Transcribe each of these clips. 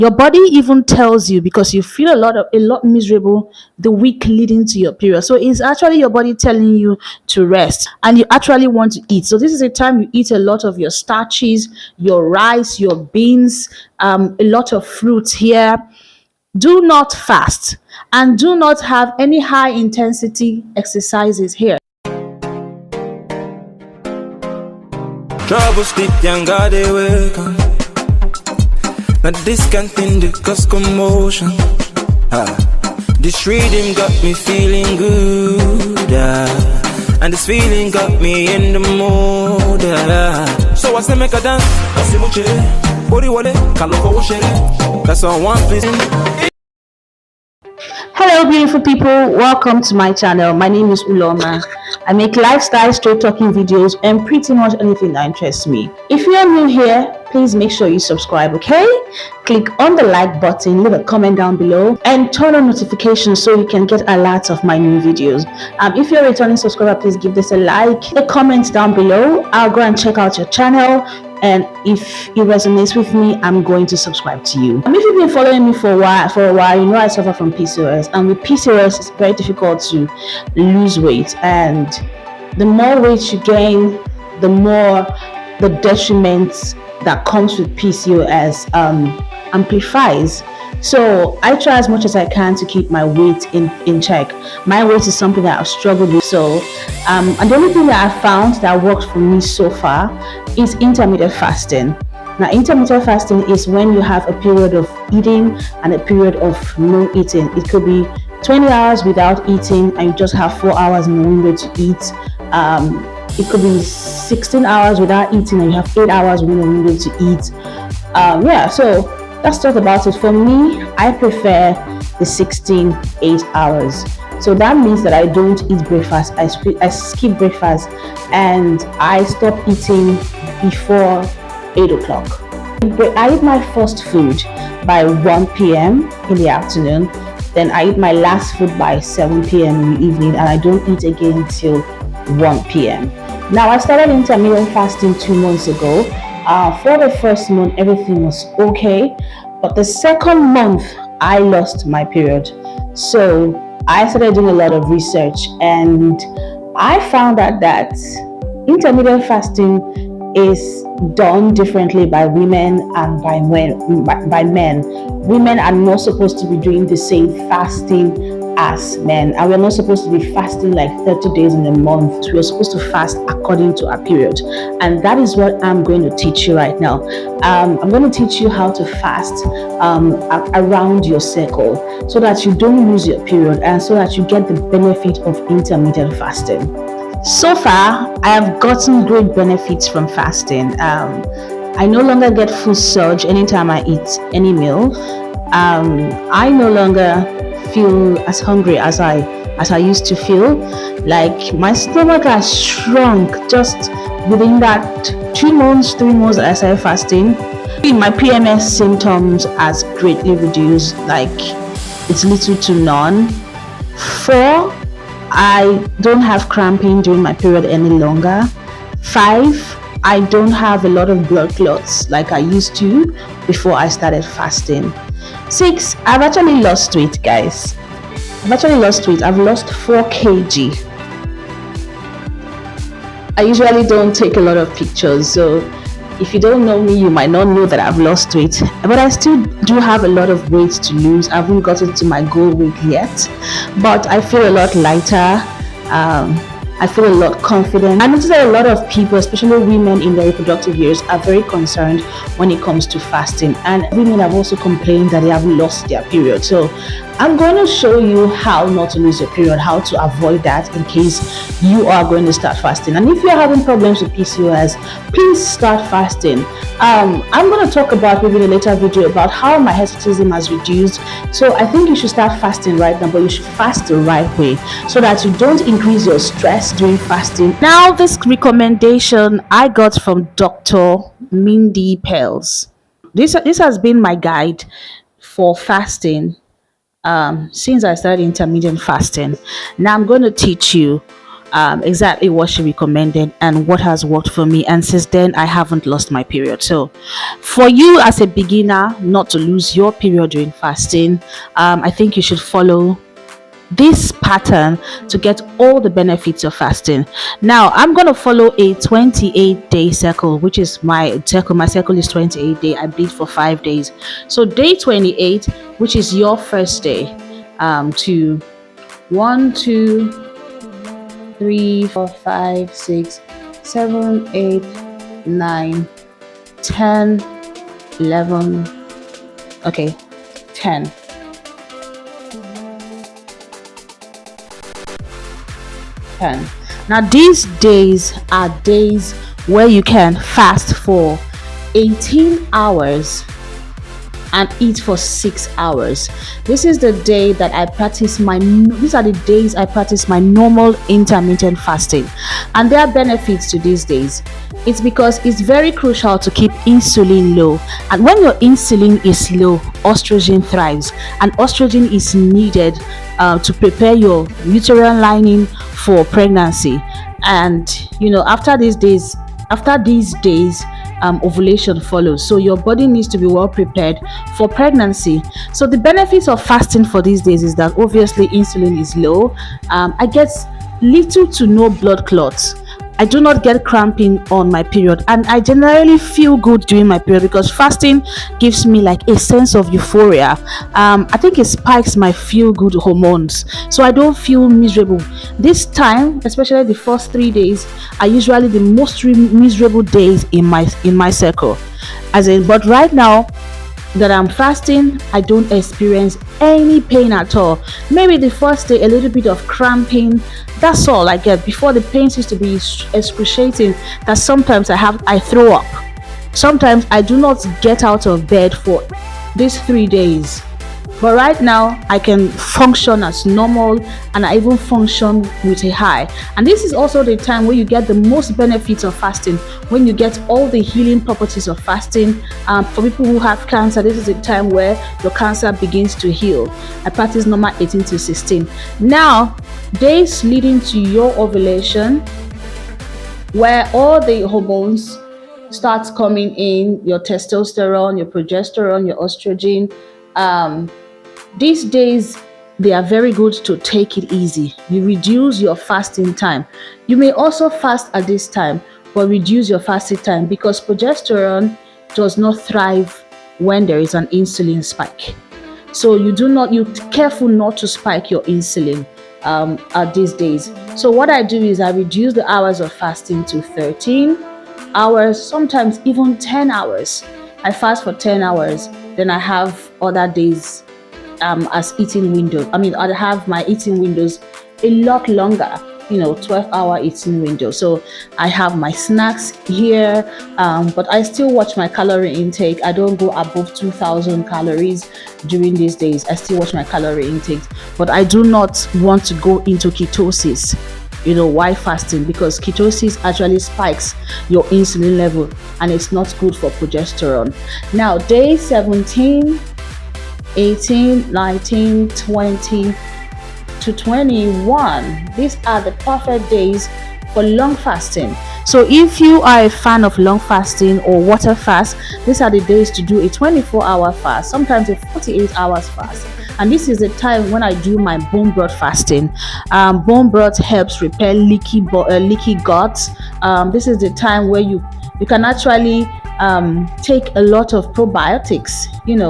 Your body even tells you, because you feel a lot miserable the week leading to your period. So it's actually your body telling you to rest, and you actually want to eat. So this is a time you eat a lot of your starches, your rice, your beans, a lot of fruits here. Do not fast, and do not have any high intensity exercises here. Trouble sleep, young God, they wake up. Now this can't end cause commotion. This rhythm got me feeling good. And this feeling got me in the mood. So I say make a dance. I say much body wale, kaloko washere. That's on one place. Hello, beautiful people. Welcome to my channel. My name is Uloma. I make lifestyle straight talking videos and pretty much anything that interests me. If you are new here, please make sure you subscribe, okay? Click on the like button, leave a comment down below, and turn on notifications so you can get alerts of my new videos. If you're a returning subscriber, please give this a like, a comment down below. I'll go and check out your channel, and if it resonates with me, I'm going to subscribe to you. If you've been following me for a while, you know I suffer from PCOS, and with PCOS, it's very difficult to lose weight, and the more weight you gain, the more the detriment that comes with PCOS amplifies. So I try as much as I can to keep my weight in check. My weight is something that I've struggled with. So and the only thing that I found that works for me so far is intermittent fasting. Now, intermittent fasting is when you have a period of eating and a period of no eating. It could be 20 hours without eating and you just have 4 hours in the window to eat. It could be 16 hours without eating and you have 8 hours in the window to eat. So let's talk about it. For me, I prefer the 8 hours. So that means that I don't eat breakfast. I skip breakfast and I stop eating before 8 o'clock. I eat my first food by 1 p.m. in the afternoon. Then I eat my last food by 7 p.m. in the evening, and I don't eat again till 1 p.m. Now, I started intermittent fasting 2 months ago. For the first month, everything was okay, but the second month, I lost my period. So I started doing a lot of research, and I found out that intermittent fasting is done differently by women and by men. Women are not supposed to be doing the same fasting as men, and we're not supposed to be fasting like 30 days in a month. We're supposed to fast according to our period, and that is what I'm going to teach you right now. I'm going to teach you how to fast around your cycle so that you don't lose your period and so that you get the benefit of intermittent fasting. So far, I have gotten great benefits from fasting. I no longer get food surge anytime I eat any meal. I no longer feel as hungry as I used to feel. Like my stomach has shrunk just within that 3 months that I started fasting. My PMS symptoms has greatly reduced, like it's little to none. 4, I don't have cramping during my period any longer. 5, I don't have a lot of blood clots like I used to before I started fasting. 6, I've actually lost weight, guys. I've lost 4 kg. I usually don't take a lot of pictures, so if you don't know me, you might not know that I've lost weight, but I still do have a lot of weight to lose. I haven't gotten to my goal weight yet, but I feel a lot lighter. I feel a lot confident. I notice that a lot of people, especially women in their reproductive years, are very concerned when it comes to fasting, and women have also complained that they have lost their period. So I'm going to show you how not to lose your period, how to avoid that in case you are going to start fasting. And if you're having problems with PCOS, please start fasting. I'm going to talk about maybe in a later video about how my hirsutism has reduced. So I think you should start fasting right now, but you should fast the right way so that you don't increase your stress during fasting. Now, this recommendation I got from Dr. Mindy Pelz. This has been my guide for fasting since I started intermittent fasting. Now I'm going to teach you exactly what she recommended and what has worked for me. And since then, I haven't lost my period. So, for you as a beginner, not to lose your period during fasting, I think you should follow this pattern to get all the benefits of fasting. Now, I'm going to follow a 28-day cycle, which is my cycle. My cycle is 28 day. I bleed for 5 days. So day 28, which is your first day, to 1, 2, 3, 4, 5, 6, 7, 8, 9, 10, 11. Okay, 10. Now, these days are days where you can fast for 18 hours and eat for 6 hours. This is the day that I practice these are the days I practice my normal intermittent fasting. And there are benefits to these days. It's because it's very crucial to keep insulin low. And when your insulin is low, estrogen thrives. And estrogen is needed to prepare your uterine lining for pregnancy. And after these days, ovulation follows, so your body needs to be well prepared for pregnancy. So the benefits of fasting for these days is that obviously insulin is low. I get little to no blood clots. I do not get cramping on my period, and I generally feel good during my period because fasting gives me like a sense of euphoria. I think it spikes my feel good hormones, so I don't feel miserable. This time, especially the first 3 days, are usually the most miserable days in my cycle. But right now that I'm fasting, I don't experience any pain at all. Maybe the first day a little bit of cramping, that's all I get. Before, the pain used to be excruciating that sometimes I throw up. Sometimes I do not get out of bed for these 3 days. But right now, I can function as normal, and I even function with a high. And this is also the time where you get the most benefits of fasting, when you get all the healing properties of fasting. For people who have cancer, this is the time where your cancer begins to heal. I practice normal 18 to 16. Now, days leading to your ovulation, where all the hormones start coming in, your testosterone, your progesterone, your estrogen. These days, they are very good to take it easy. You reduce your fasting time. You may also fast at this time, but reduce your fasting time because progesterone does not thrive when there is an insulin spike. So you're careful not to spike your insulin at these days. So what I do is I reduce the hours of fasting to 13 hours, sometimes even 10 hours. I fast for 10 hours, then I have other days as eating windows. I have my eating windows a lot longer, 12-hour eating window. So I have my snacks here, but I still watch my calorie intake. I don't go above 2,000 calories during these days. I still watch my calorie intake, but I do not want to go into ketosis, while fasting, because ketosis actually spikes your insulin level and it's not good for progesterone. Now, day 17, 18, 19, 20 to 21. These are the perfect days for long fasting. So if you are a fan of long fasting or water fast, these are the days to do a 24-hour fast, sometimes a 48 hours fast. And this is the time when I do my bone broth fasting. Bone broth helps repair leaky guts. This is the time where you can actually take a lot of probiotics,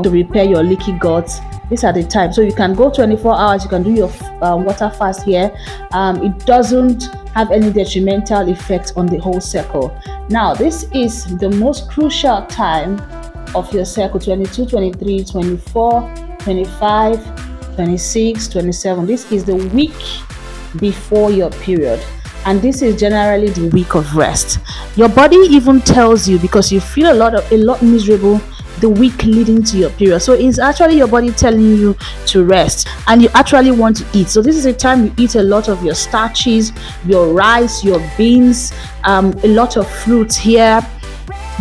to repair your leaky guts. These are the time. So you can go 24 hours, you can do your water fast here. It doesn't have any detrimental effect on the whole cycle. Now, this is the most crucial time of your cycle: 22, 23, 24, 25, 26, 27. This is the week before your period. And this is generally the week of rest. Your body even tells you, because you feel a lot miserable the week leading to your period. So it's actually your body telling you to rest, and you actually want to eat. So this is a time you eat a lot of your starches, your rice, your beans, a lot of fruits here.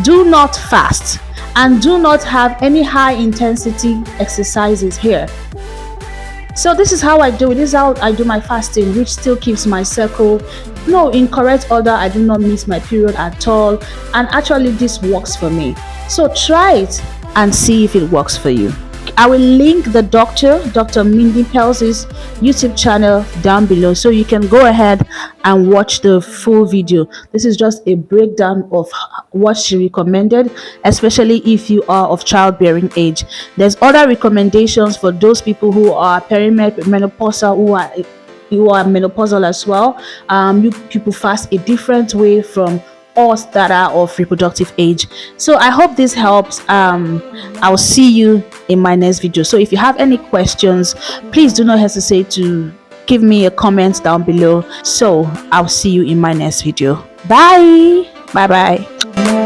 Do not fast, and do not have any high intensity exercises here. So this is how I do it. This is how I do my fasting, which still keeps my cycle in correct order. I do not miss my period at all, and actually this works for me. So try it and see if it works for you. I will link the Dr. Mindy Pelz's YouTube channel down below, so you can go ahead and watch the full video. This is just a breakdown of what she recommended, especially if you are of childbearing age. There's other recommendations for those people who are perimenopausal, who are menopausal as well. You people fast a different way from us that are of reproductive age. So I hope this helps. I'll see you in my next video. So if you have any questions, please do not hesitate to give me a comment down below. So I'll see you in my next video. Bye bye.